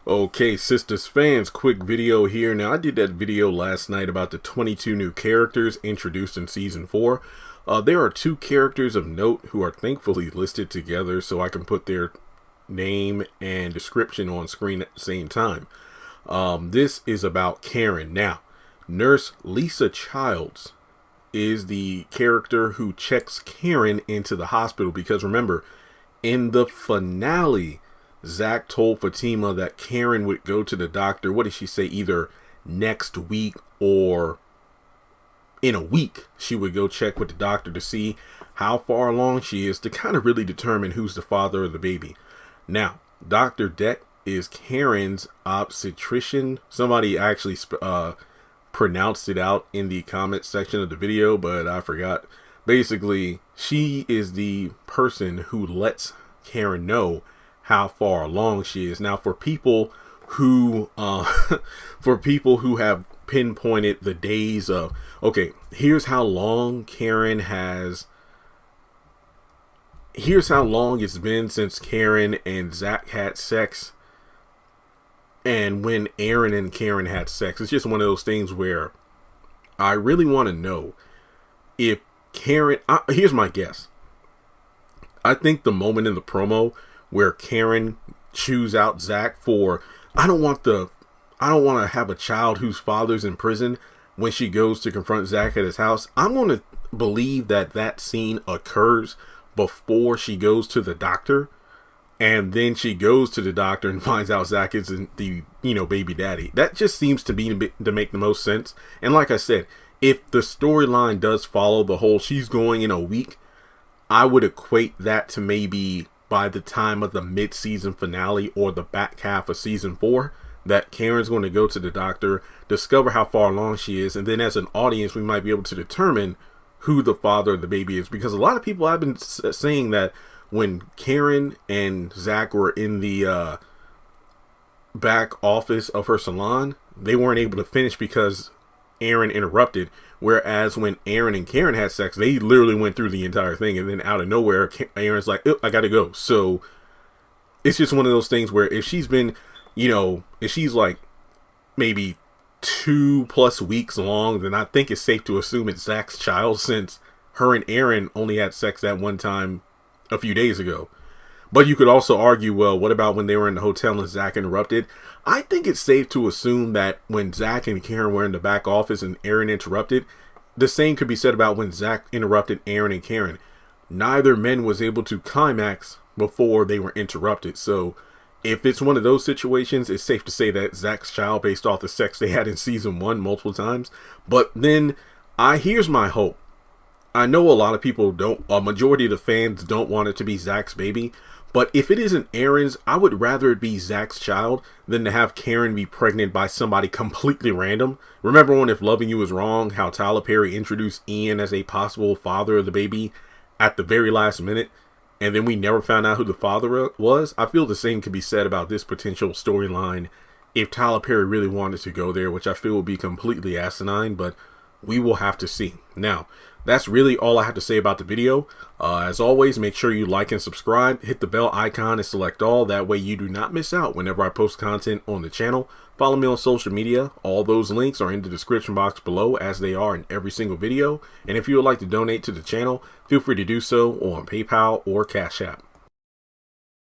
Okay, Sistas fans, quick video here. Now, I did that video last night about the 22 new characters introduced in Season 4. There are 2 characters of note who are thankfully listed together so I can put their name and description on screen at the same time. This is about Karen. Now, Nurse Lisa Childs is the character who checks Karen into the hospital because remember, in the finale, Zach told Fatima that Karen would go to the doctor, what did she say, either next week or in a week. She would go check with the doctor to see how far along she is to kind of really determine who's the father of the baby. Now, Dr. Deck is Karen's obstetrician. Somebody actually pronounced it out in the comment section of the video, but I forgot. Basically, she is the person who lets Karen know how far along she is. Now, for people who have pinpointed the days of, okay, here's how long it's been since Karen and Zach had sex and when Aaron and Karen had sex. It's just one of those things where I really want to know if Karen, here's my guess. I think the moment in the promo where Karen chews out Zach for, I don't want to have a child whose father's in prison, when she goes to confront Zach at his house, I'm going to believe that scene occurs before she goes to the doctor. And then she goes to the doctor and finds out Zach isn't the, baby daddy. That just seems to make the most sense. And like I said, if the storyline does follow the whole she's going in a week, I would equate that to maybe by the time of the mid-season finale or the back half of season 4, that Karen's going to go to the doctor, discover how far along she is, and then as an audience, we might be able to determine who the father of the baby is. Because a lot of people have been saying that when Karen and Zach were in the back office of her salon, they weren't able to finish because Aaron interrupted. Whereas when Aaron and Karen had sex, they literally went through the entire thing, and then out of nowhere, Aaron's like, oh, I gotta go. So it's just one of those things where if she's been, if she's like maybe 2+ weeks long, then I think it's safe to assume it's Zach's child, since her and Aaron only had sex that one time a few days ago. But you could also argue, well, what about when they were in the hotel and Zach interrupted? I think it's safe to assume that when Zach and Karen were in the back office and Aaron interrupted, the same could be said about when Zach interrupted Aaron and Karen. Neither man was able to climax before they were interrupted. So if it's one of those situations, it's safe to say that Zach's child based off the sex they had in season 1 multiple times. But then here's my hope. I know a lot of people a majority of the fans don't want it to be Zach's baby. But if it isn't Aaron's, I would rather it be Zach's child than to have Karen be pregnant by somebody completely random. Remember when If Loving You Was Wrong, how Tyler Perry introduced Ian as a possible father of the baby at the very last minute, and then we never found out who the father was? I feel the same could be said about this potential storyline if Tyler Perry really wanted to go there, which I feel would be completely asinine, but we will have to see. Now, that's really all I have to say about the video. As always, make sure you like and subscribe, hit the bell icon and select all. That way you do not miss out whenever I post content on the channel. Follow me on social media. All those links are in the description box below, as they are in every single video. And if you would like to donate to the channel, feel free to do so on PayPal or Cash App.